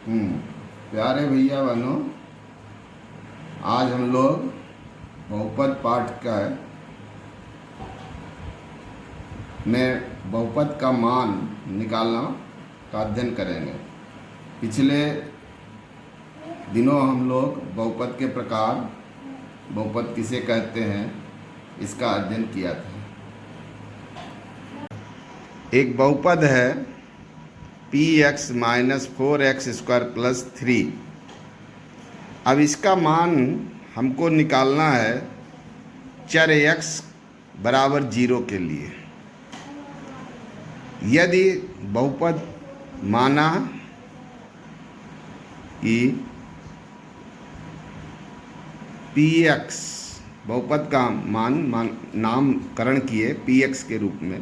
हम्म, प्यारे भैया बहनों, आज हम लोग बहुपद पाठ का में बहुपद का मान निकालना का अध्ययन करेंगे। पिछले दिनों हम लोग बहुपद के प्रकार, बहुपद किसे कहते हैं, इसका अध्ययन किया था। एक बहुपद है px माइनस 4x² प्लस 3। अब इसका मान हमको निकालना है चर x बराबर 0 के लिए। यदि बहुपद माना कि px बहुपद का नामकरण किए px के रूप में,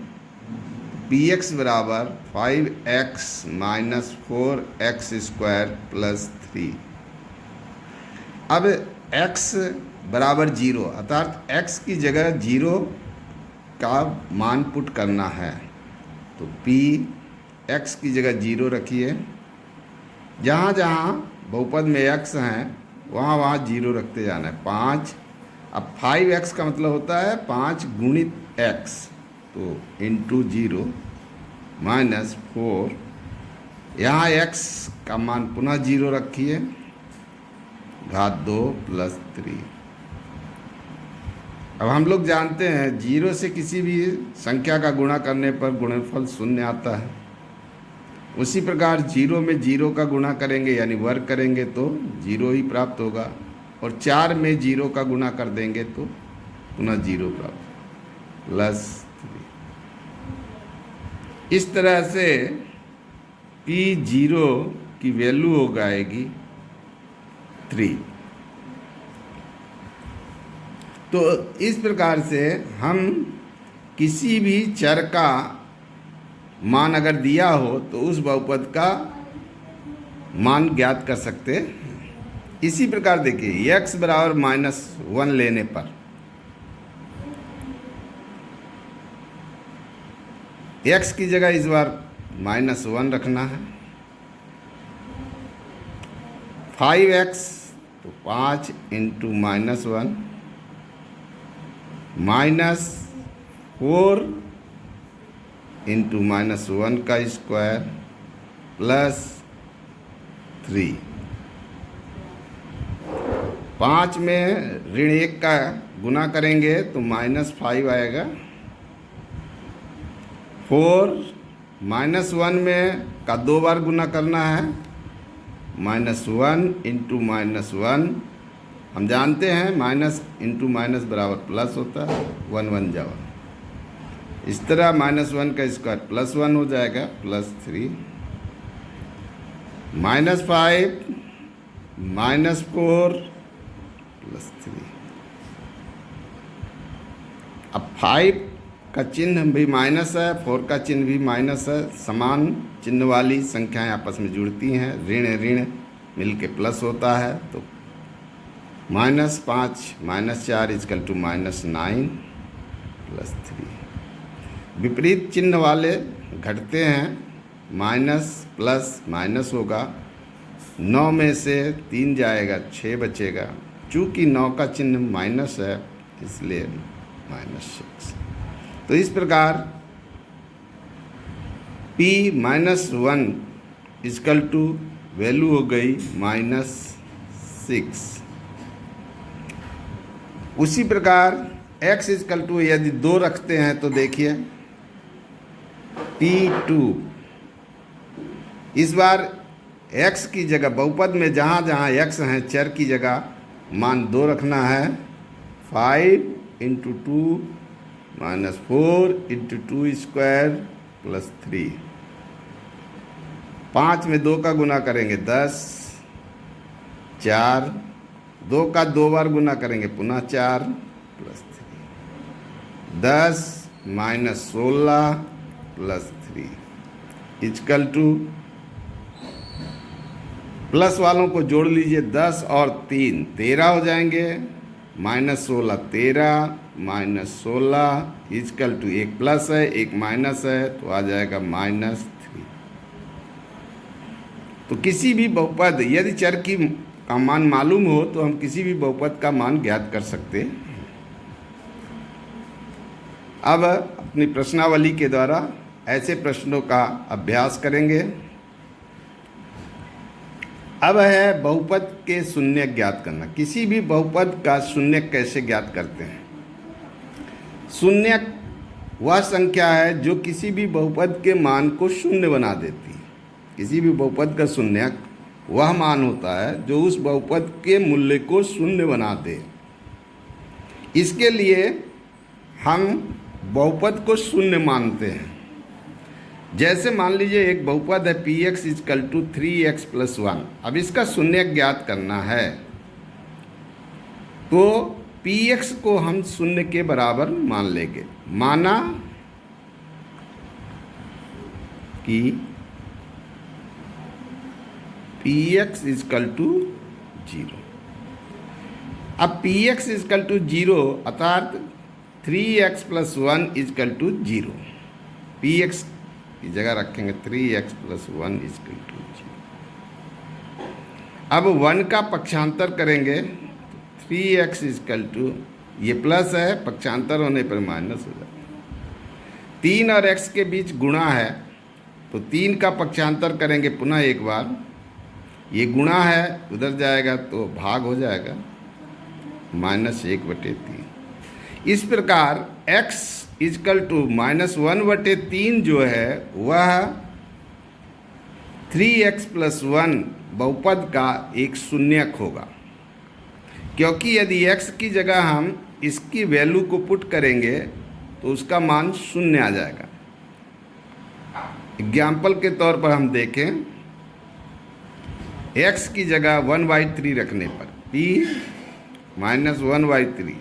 px बराबर 5x माइनस 4x² प्लस 3। अब x बराबर 0 अर्थात x की जगह 0 का मान पुट करना है, तो p x की जगह 0 रखिए। जहाँ जहाँ बहुपद में x हैं वहाँ वहाँ 0 रखते जाना है। 5, अब 5x का मतलब होता है 5 गुणित x, तो इंटू 0 माइनस 4, यहाँ x का मान पुनः 0 रखिए, घात 2 प्लस 3। अब हम लोग जानते हैं 0 से किसी भी संख्या का गुणा करने पर गुणनफल 0 आता है। उसी प्रकार 0 में 0 का गुणा करेंगे यानी वर्ग करेंगे तो 0 ही प्राप्त होगा, और 4 में 0 का गुणा कर देंगे तो पुनः 0 प्राप्त प्लस 3। इस तरह से p0 की वैल्यू हो जाएगी 3। तो इस प्रकार से हम किसी भी चर का मान अगर दिया हो तो उस बहुपद का मान ज्ञात कर सकते हैं। इसी प्रकार देखिए x बराबर -1 लेने पर x की जगह इस बार -1 रखना है। 5x तो 5 इंटू -1 माइनस 4 इंटू -1 का स्क्वायर प्लस 3। 5 में ऋण 1 का गुना करेंगे तो -5 आएगा। 4 -1 में का 2 बार गुना करना है, -1 इंटू -1। हम जानते हैं माइनस इंटू माइनस बराबर प्लस होता है, 1 1 जावा। इस तरह -1 का स्क्वायर +1 हो जाएगा, प्लस 3। -5 -4 प्लस 3। अब 5 का चिन्ह भी माइनस है, 4 का चिन्ह भी माइनस है। समान चिन्ह वाली संख्याएं आपस में जुड़ती हैं, ऋण ऋण मिल के प्लस होता है, तो -5 -4 इजकल टू -9 प्लस 3। विपरीत चिन्ह वाले घटते हैं, माइनस प्लस माइनस होगा। 9 में से 3 जाएगा, 6 बचेगा। चूँकि 9 का चिन्ह माइनस है इसलिए -6। तो इस प्रकार p-1 इजकल टू वैल्यू हो गई -6। उसी प्रकार x इजकल टू यदि 2 रखते हैं तो देखिए p2। इस बार x की जगह बहुपद में जहाँ जहाँ x हैं चर की जगह मान 2 रखना है। 5 इंटू 2 -4 इंटू 2 स्क्वायर प्लस 3। 5 में 2 का गुना करेंगे 10, 4, 2 का 2 बार गुना करेंगे पुनः 4 plus 3। 10 -16 plus 3 equal to, plus वालों को जोड़ लीजिए, 10 और 3 13 हो जाएंगे, -16 13 -16 इजकल टू, एक प्लस है एक माइनस है तो आ जाएगा -3। तो किसी भी बहुपद यदि चर की का मान मालूम हो तो हम किसी भी बहुपद का मान ज्ञात कर सकते हैं। अब अपनी प्रश्नावली के द्वारा ऐसे प्रश्नों का अभ्यास करेंगे। अब है बहुपद के शून्य ज्ञात करना। किसी भी बहुपद का शून्य कैसे ज्ञात करते हैं? शून्य वह संख्या है जो किसी भी बहुपद के मान को शून्य बना देती है। किसी भी बहुपद का शून्य वह मान होता है जो उस बहुपद के मूल्य को शून्य बना दे। इसके लिए हम बहुपद को शून्य मानते हैं। जैसे मान लीजिए एक बहुपद है px is equal to 3x plus 1। अब इसका शून्य ज्ञात करना है तो px को हम शून्य के बराबर मान लेंगे। माना कि px इजकल टू 0। अब px इजकल टू 0 अर्थात 3x plus 1 is equal to 0। px की जगह रखेंगे 3x प्लस 1 इजकल टू 0। अब 1 का पक्षांतर करेंगे 3x इजकल टू, ये प्लस है, पक्षांतर होने पर माइनस हो जाएगा। 3 और x के बीच गुणा है तो 3 का पक्षांतर करेंगे पुनः एक बार, ये गुणा है उधर जाएगा तो भाग हो जाएगा, -1/3। इस प्रकार x इजकल टू -1/3 जो है वह 3x प्लस 1 बहुपद का एक शून्यक होगा, क्योंकि यदि x की जगह हम इसकी वैल्यू को पुट करेंगे तो उसका मान शून्य आ जाएगा। एग्जाम्पल के तौर पर हम देखें, x की जगह 1/3 रखने पर p -1/3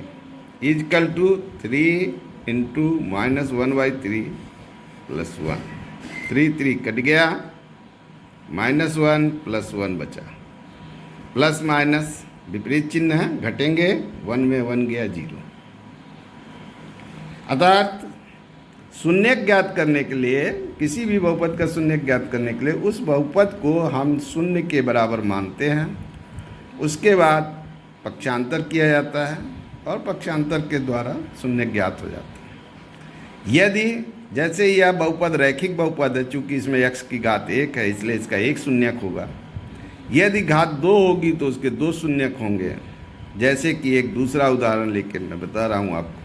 equal to 3 into -1/3 plus 1, 3 cut गया, -1 प्लस 1 बचा, प्लस माइनस विपरीत चिन्ह है, घटेंगे, 1 में 1 गया 0। अर्थात शून्य ज्ञात करने के लिए, किसी भी बहुपद का शून्य ज्ञात करने के लिए उस बहुपद को हम शून्य के बराबर मानते हैं। उसके बाद पक्षांतर किया जाता है और पक्षांतर के द्वारा शून्य ज्ञात हो जाता है। यदि जैसे यह बहुपद रैखिक बहुपद है, चूंकि इसमें x की घात 1 है इसलिए इसका एक शून्यक होगा। यदि घात 2 होगी तो उसके 2 शून्यक होंगे। जैसे कि एक दूसरा उदाहरण लेकर मैं बता रहा हूँ आपको,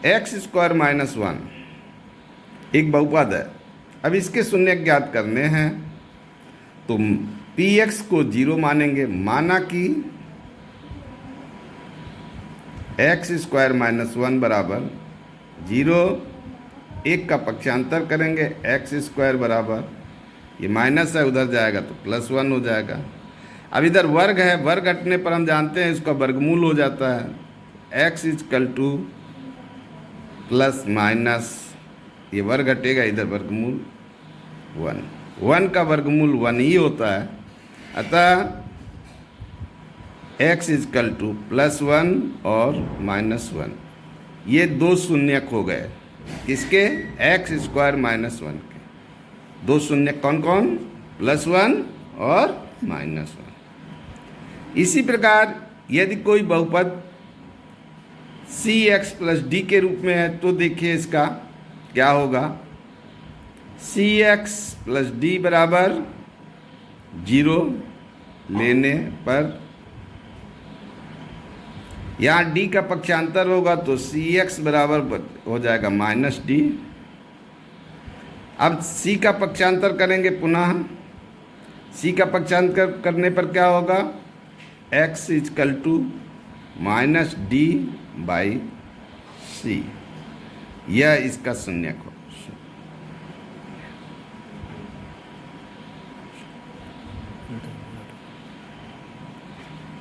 x² - 1 एक बहुपद है। अब इसके शून्यक ज्ञात करने हैं तो px को 0 मानेंगे। माना कि x² - 1 बराबर 0, 1 का पक्षांतर करेंगे, x² बराबर, ये माइनस है उधर जाएगा तो प्लस 1 हो जाएगा। अब इधर वर्ग है, वर्ग हटने पर हम जानते हैं इसका वर्गमूल हो जाता है, x equal to plus minus, ये वर्ग हटेगा, इधर वर्गमूल 1 का वर्गमूल 1 ही होता है। अतः x इजकल टू +1 और -1, ये 2 शून्यक हो गए। किसके? x² - 1 के। 2 शून्यक कौन कौन? +1 और -1। इसी प्रकार यदि कोई बहुपद cx + d के रूप में है तो देखिए इसका क्या होगा। cx + d बराबर 0 लेने पर यहाँ d का पक्षांतर होगा तो cx बराबर हो जाएगा -d। अब c का पक्षांतर करेंगे पुनः, c का पक्षांतर करने पर क्या होगा, x इजकल टू -d/c, यह इसका शून्यक हो।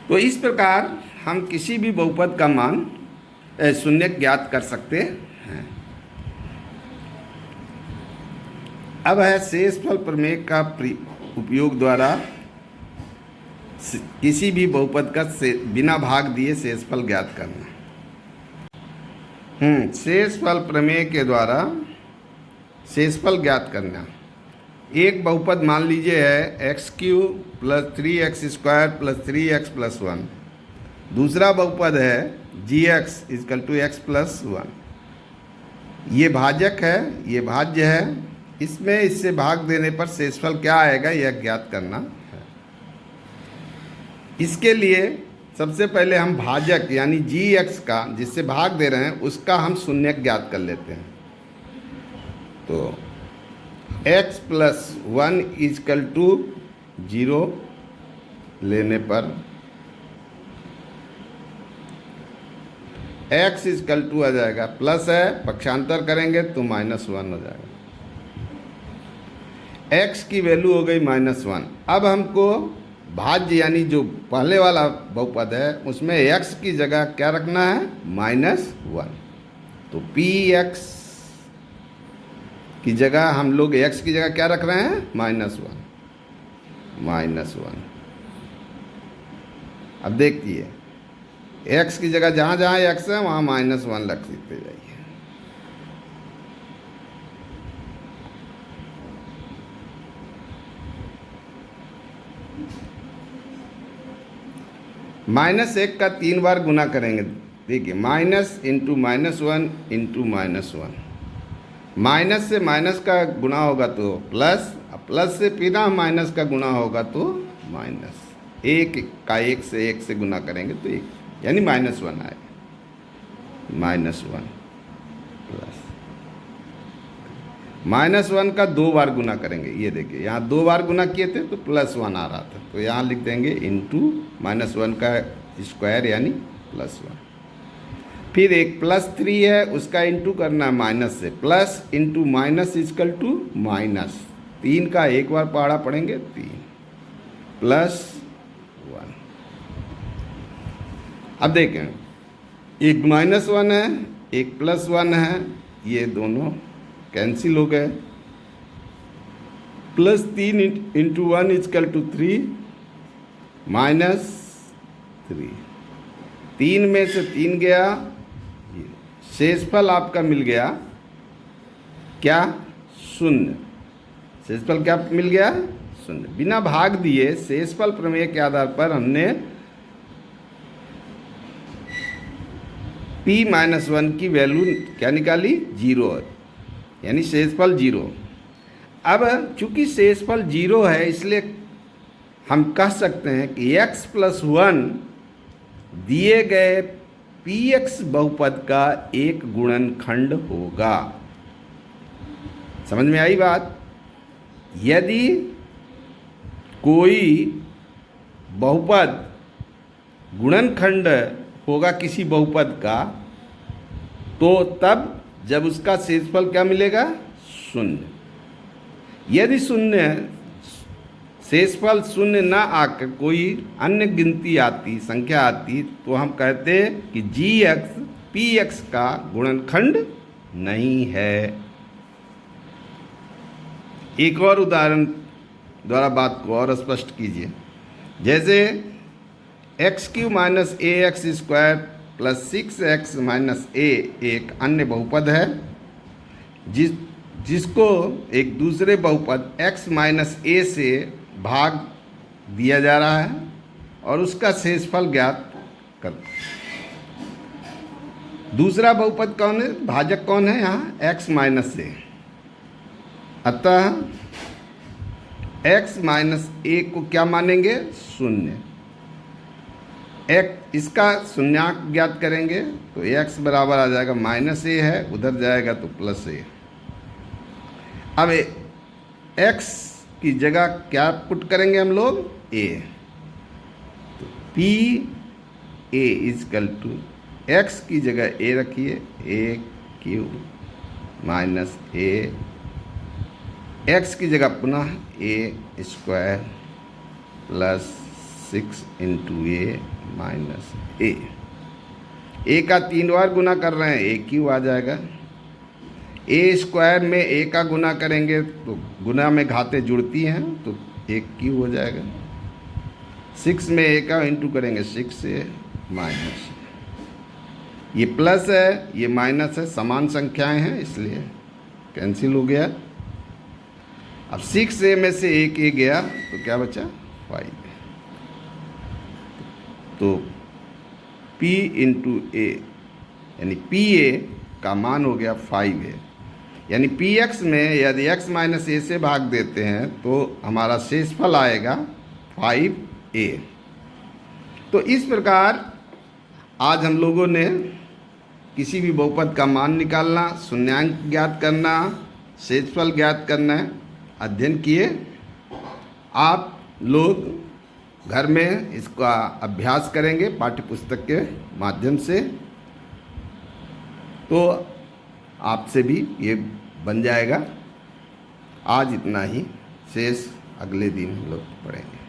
तो इस प्रकार हम किसी भी बहुपद का मान शून्य ज्ञात कर सकते हैं। अब है शेषफल प्रमेय का उपयोग द्वारा किसी भी बहुपद का बिना भाग दिए शेषफल ज्ञात करना। शेषफल प्रमेय के द्वारा शेषफल ज्ञात करना। एक बहुपद मान लीजिए है x cube plus 3x² plus 3x plus 1। दूसरा बहुपद है G x is equal to x plus 1। ये भाजक है, ये भाज्य है। इसमें इससे भाग देने पर शेषफल क्या आएगा यह ज्ञात करना है। इसके लिए सबसे पहले हम भाजक यानी जी एक्स का जिससे भाग दे रहे हैं उसका हम शून्यक ज्ञात कर लेते हैं। तो x प्लस 1 इजकल टू 0 लेने पर x इजकल टू आ जाएगा, प्लस है पक्षांतर करेंगे तो -1 हो जाएगा। x की वैल्यू हो गई -1। अब हमको भाज्य यानी जो पहले वाला बहुपद है उसमें x की जगह क्या रखना है, -1। तो px की जगह हम लोग x की जगह क्या रख रहे हैं, -1। अब देखिए x की जगह जहाँ जहाँ x है वहाँ -1 लिखते जाइए। -1 का 3 बार गुना करेंगे। देखिए माइनस इंटू -1 इंटू -1। माइनस से माइनस का गुना होगा तो प्लस, प्लस से फिर माइनस का गुना होगा तो माइनस। 1 का 1 से गुना करेंगे तो 1 यानी -1 आएगा। -1 प्लस -1 का 2 बार गुना करेंगे। ये देखिए यहाँ 2 बार गुना किए थे तो +1 आ रहा था, तो यहाँ लिख देंगे इंटू -1 का स्क्वायर यानी +1। फिर एक +3 है उसका इंटू करना है माइनस से, plus into minus equal to minus. 3 का 1 बार पहाड़ा पढ़ेंगे 3 +1। अब देखें एक -1 है एक +1 है, ये दोनों कैंसिल हो गए। +3 इंटू 1 इजकल टू 3 -3। 3 में से 3 गया, शेषफल आपका मिल गया क्या, 0। शेषफल क्या मिल गया, 0। बिना भाग दिए शेषफल प्रमेय के आधार पर हमने p-1 की वैल्यू क्या निकाली, 0, यानी शेषफल 0। अब चूंकि शेषफल 0 है इसलिए हम कह सकते हैं कि x प्लस 1 दिए गए px बहुपद का एक गुणनखंड होगा। समझ में आई बात। यदि कोई बहुपद गुणनखंड होगा किसी बहुपद का तो तब जब उसका शेषफल क्या मिलेगा, 0। यदि शेषफल 0 ना आकर कोई अन्य गिनती आती, संख्या आती, तो हम कहते कि gx px का गुणनखंड नहीं है। एक और उदाहरण द्वारा बात को और स्पष्ट कीजिए। जैसे x³ - ax² plus 6x - a एक अन्य बहुपद है जिसको एक दूसरे बहुपद x - a से भाग दिया जा रहा है और उसका शेषफल ज्ञात कर। दूसरा बहुपद कौन है, भाजक कौन है यहाँ, x - a। अतः x - a को क्या मानेंगे, 0। इसका शून्यांक ज्ञात करेंगे तो x बराबर आ जाएगा -a है, उधर जाएगा तो +a। अब x की जगह क्या पुट करेंगे हम लोग, a। तो p a equal to x की जगह a रखिए, a³ - a, x की जगह पुनः a² plus 6 into a minus a का 3 बार गुना कर रहे हैं, a³ आ जाएगा। a² में a का गुना करेंगे तो गुना में घातें जुड़ती हैं तो a³ हो जाएगा। 6 में a का इंटू करेंगे 6a माइनस, ये प्लस है ये माइनस है, समान संख्याएं हैं इसलिए कैंसिल हो गया। अब 6a में से एक a गया तो क्या बचा 5। तो p इंटू a यानी pa का मान हो गया 5a। यानी px में यदि x माइनस a से भाग देते हैं तो हमारा शेषफल आएगा 5a। तो इस प्रकार आज हम लोगों ने किसी भी बहुपद का मान निकालना, शून्यांक ज्ञात करना, शेषफल ज्ञात करना अध्ययन किए। आप लोग घर में इसका अभ्यास करेंगे पाठ्यपुस्तक के माध्यम से, तो आपसे भी ये बन जाएगा। आज इतना ही, शेष अगले दिन हम लोग पढ़ेंगे।